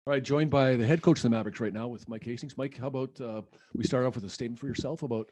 All right, joined by the head coach of the Mavericks right now with Mike Hastings. Mike, how about we start off with a statement for yourself about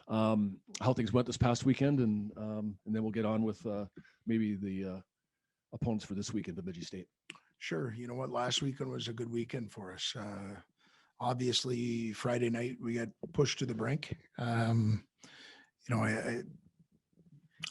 how things went this past weekend, and then we'll get on with maybe the opponents for this weekend, Bemidji State. Sure. You know what? Last weekend was a good weekend for us. Obviously, Friday night we got pushed to the brink. I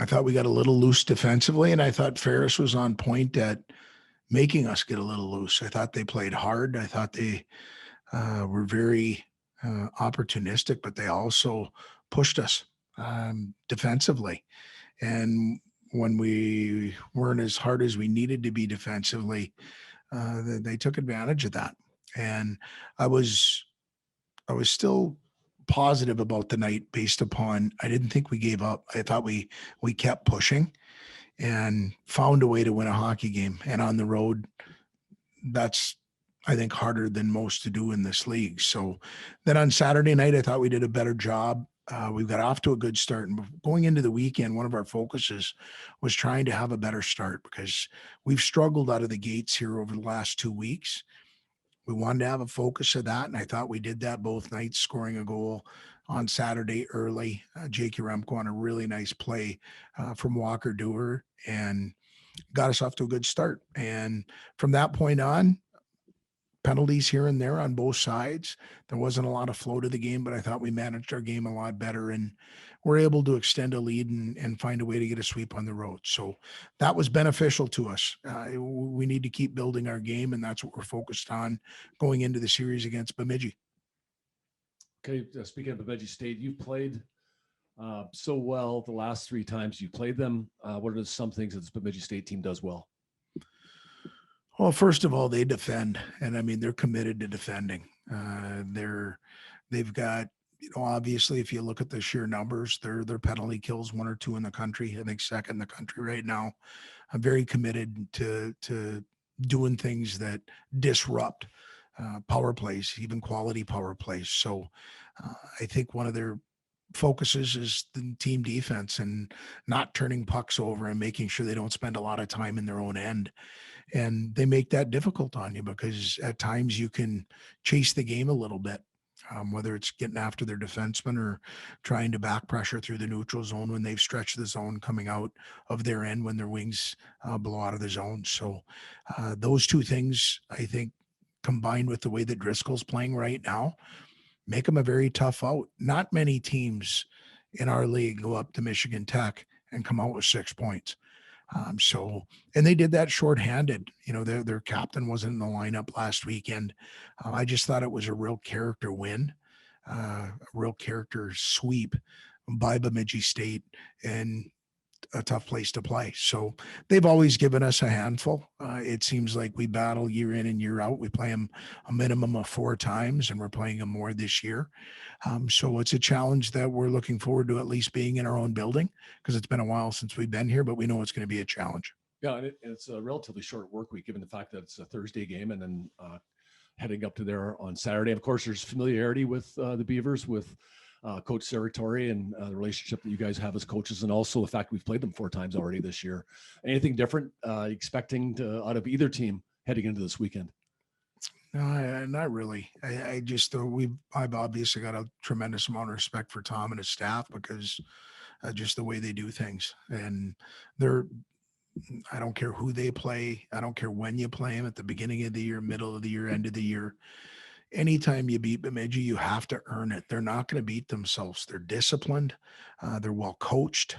thought we got a little loose defensively, and I thought Ferris was on point at making us get a little loose. I thought they played hard. I thought they were very opportunistic, but they also pushed us defensively. And when we weren't as hard as we needed to be defensively, they took advantage of that. And I was still positive about the night based upon I didn't think we gave up. I thought we kept pushing and found a way to win a hockey game. And on the road, that's I think harder than most to do in this league. So then on Saturday night, I thought we did a better job. We got off to a good start. And going into the weekend, one of our focuses was trying to have a better start because we've struggled out of the gates here over the last 2 weeks. We wanted to have a focus of that, and I thought we did that both nights, scoring a goal on Saturday early. Jake Yaremko on a really nice play from Walker Dewar and got us off to a good start. And from that point on, penalties here and there on both sides. There wasn't a lot of flow to the game, but I thought we managed our game a lot better and were able to extend a lead and find a way to get a sweep on the road. So that was beneficial to us. We need to keep building our game, and that's what we're focused on going into the series against Bemidji. Okay, speaking of Bemidji State, you've played so well the last 3 times you played them. What are some things that this Bemidji State team does well? Well, first of all, they defend, and I mean they're committed to defending. They've got, obviously if you look at the sheer numbers, their penalty kills 1 or 2 in the country. I think second in the country right now. I'm very committed to doing things that disrupt power plays, even quality power plays. So I think one of their focuses is the team defense and not turning pucks over and making sure they don't spend a lot of time in their own end. And they make that difficult on you because at times you can chase the game a little bit, whether it's getting after their defenseman or trying to back pressure through the neutral zone when they've stretched the zone coming out of their end when their wings blow out of the zone. So those 2 things, I think, combined with the way that Driscoll's playing right now, make them a very tough out. Not many teams in our league go up to Michigan Tech and come out with 6 points. And they did that shorthanded. Their captain wasn't in the lineup last weekend. I just thought it was a real character win, a real character sweep by Bemidji State, and a tough place to play. So they've always given us a handful. It seems like we battle year in and year out. We play them a minimum of 4 times, and we're playing them more this year. So it's a challenge that we're looking forward to at least being in our own building because it's been a while since we've been here, but we know it's going to be a challenge. Yeah, and it's a relatively short work week given the fact that it's a Thursday game and then heading up to there on Saturday. Of course, there's familiarity with the Beavers, with Coach Serratori and the relationship that you guys have as coaches, and also the fact we've played them 4 times already this year. Anything different expecting out of either team heading into this weekend? No, not really. I've obviously got a tremendous amount of respect for Tom and his staff because just the way they do things, and I don't care who they play. I don't care when you play them, at the beginning of the year, middle of the year, end of the year. Anytime you beat Bemidji, you have to earn it. They're not going to beat themselves. They're disciplined. They're well coached.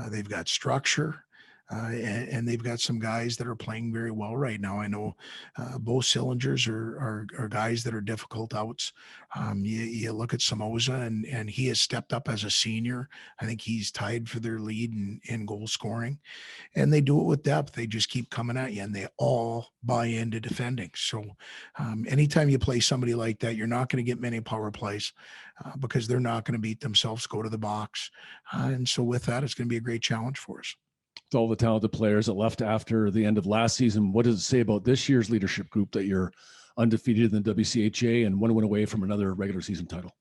They've got structure. And they've got some guys that are playing very well right now. I know both Cylinders are guys that are difficult outs. You look at Somoza, and he has stepped up as a senior. I think he's tied for their lead in goal scoring. And they do it with depth. They just keep coming at you, and they all buy into defending. So anytime you play somebody like that, you're not going to get many power plays because they're not going to beat themselves, go to the box. And so with that, it's going to be a great challenge for us. With all the talented players that left after the end of last season, what does it say about this year's leadership group that you're undefeated in the WCHA and 1 win away from another regular season title?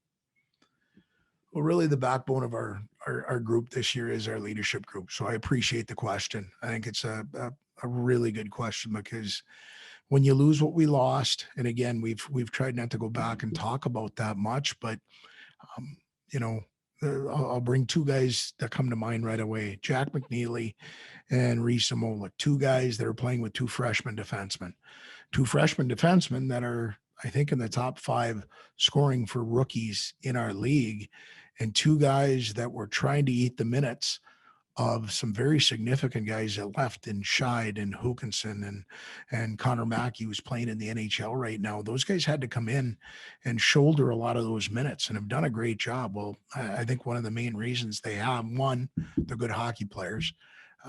Well, really the backbone of our group this year is our leadership group. So I appreciate the question. I think it's a really good question because when you lose what we lost, and again, we've tried not to go back and talk about that much, but um, you know, I'll bring two guys that come to mind right away: Jack McNeely and Reese Amola, two guys that are playing with two freshman defensemen that are, I think, in the top 5 scoring for rookies in our league, and two guys that were trying to eat the minutes of some very significant guys that left in Scheid and Hookinson and Connor Mackey, who's playing in the NHL right now. Those guys had to come in and shoulder a lot of those minutes and have done a great job. Well, I think one of the main reasons they have, one, they're good hockey players,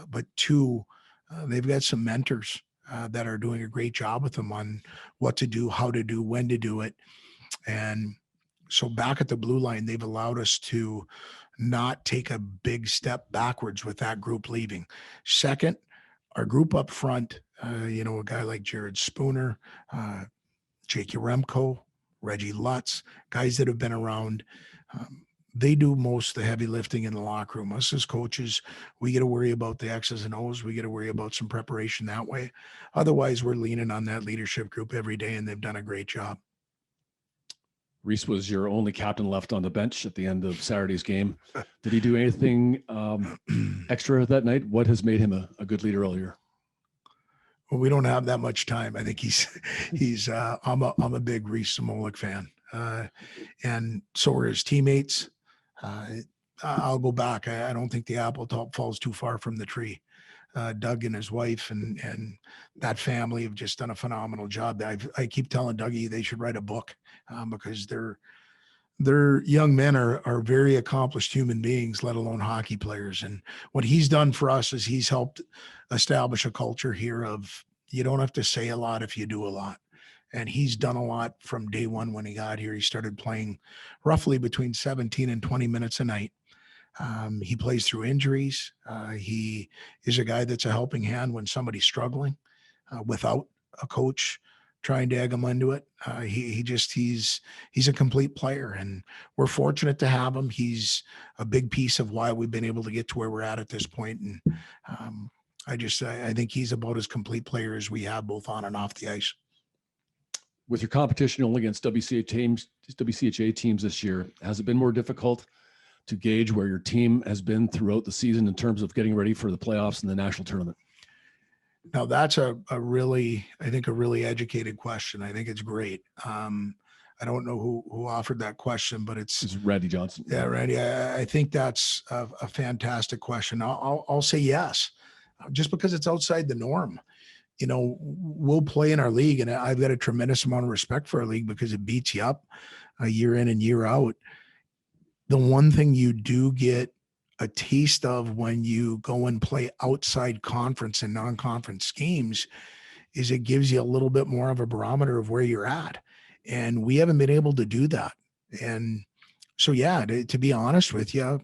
but two, they've got some mentors that are doing a great job with them on what to do, how to do, when to do it. And so back at the blue line, they've allowed us to not take a big step backwards with that group leaving. Second, our group up front, a guy like Jared Spooner, Jake Yaremko, Reggie Lutz, guys that have been around. They do most of the heavy lifting in the locker room. Us as coaches, we get to worry about the X's and O's. We get to worry about some preparation that way. Otherwise, we're leaning on that leadership group every day, and they've done a great job. Reese was your only captain left on the bench at the end of Saturday's game. Did he do anything extra that night? What has made him a good leader earlier? Well, we don't have that much time. I think I'm a big Reese Samolik fan. And so are his teammates. I'll go back. I don't think the apple top falls too far from the tree. Doug and his wife and that family have just done a phenomenal job. I keep telling Dougie they should write a book because their young men are very accomplished human beings, let alone hockey players. And what he's done for us is he's helped establish a culture here of you don't have to say a lot if you do a lot. And he's done a lot from day one when he got here. He started playing roughly between 17 and 20 minutes a night. He plays through injuries. He is a guy that's a helping hand when somebody's struggling without a coach trying to egg him into it. He's a complete player, and we're fortunate to have him. He's a big piece of why we've been able to get to where we're at this point. And I think he's about as complete player as we have both on and off the ice. With your competition only against WCHA teams this year, has it been more difficult to gauge where your team has been throughout the season in terms of getting ready for the playoffs and the national tournament? Now that's a really educated question. I think it's great. I don't know who offered that question, but it's Randy Johnson. Yeah, Randy. I think that's a fantastic question. I'll say yes, just because it's outside the norm. We'll play in our league, and I've got a tremendous amount of respect for our league because it beats you up year in and year out. The one thing you do get a taste of when you go and play outside conference and non-conference games is it gives you a little bit more of a barometer of where you're at. And we haven't been able to do that. And so, yeah, to be honest with you,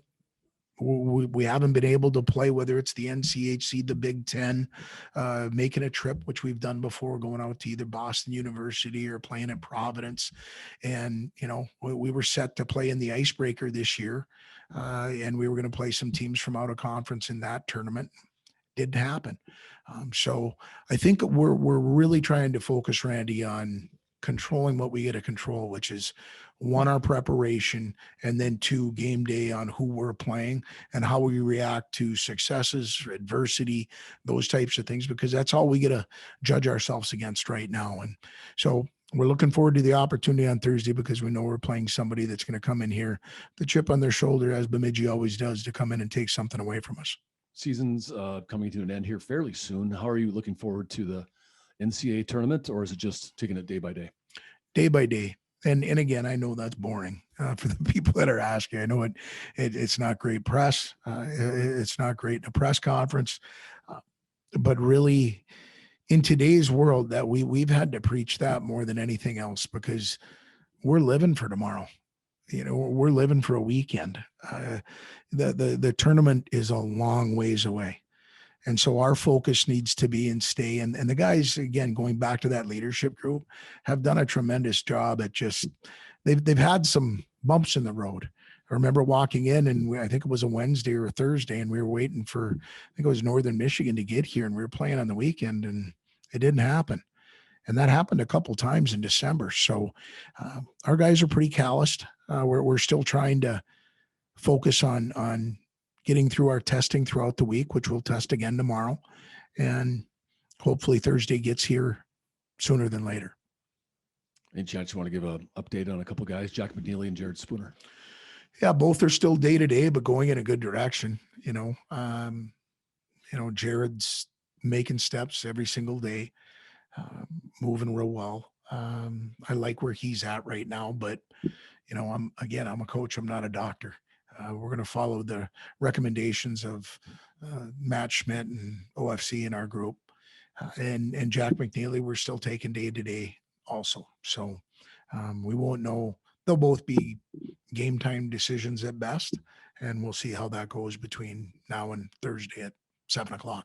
we haven't been able to play, whether it's the NCHC, the Big Ten, making a trip, which we've done before, going out to either Boston University or playing at Providence. And, we were set to play in the Icebreaker this year. And we were going to play some teams from out of conference in that tournament. Didn't happen. So I think we're really trying to focus, Randy, on controlling what we get to control, which is one, our preparation, and then two, game day on who we're playing and how we react to successes, adversity, those types of things, because that's all we get to judge ourselves against right now. And so we're looking forward to the opportunity on Thursday because we know we're playing somebody that's going to come in here, the chip on their shoulder, as Bemidji always does, to come in and take something away from us. Season's coming to an end here fairly soon. How are you looking forward to the NCAA tournament, or is it just taking it day by day? Day by day. And again, I know that's boring for the people that are asking. I know it's not great press. It's not great in a press conference. But really, in today's world, that we've had to preach that more than anything else, because we're living for tomorrow. We're living for a weekend. The tournament is a long ways away. And so our focus needs to be and stay. And the guys, again, going back to that leadership group, have done a tremendous job at just, they've had some bumps in the road. I remember walking in, and I think it was a Wednesday or a Thursday, and we were waiting for, I think it was Northern Michigan to get here, and we were playing on the weekend, and it didn't happen. And that happened a couple times in December. So our guys are pretty calloused. We're still trying to focus on getting through our testing throughout the week, which we'll test again tomorrow. And hopefully Thursday gets here sooner than later. Any chance you want to give an update on a couple guys, Jack McNeely and Jared Spooner? Yeah, both are still day to day, but going in a good direction. Jared's making steps every single day, moving real well. I like where he's at right now, but I'm a coach. I'm not a doctor. We're going to follow the recommendations of Matt Schmidt and OFC in our group, and Jack McNeely. We're still taking day to day also. So we won't know. They'll both be game time decisions at best, and we'll see how that goes between now and Thursday at 7:00.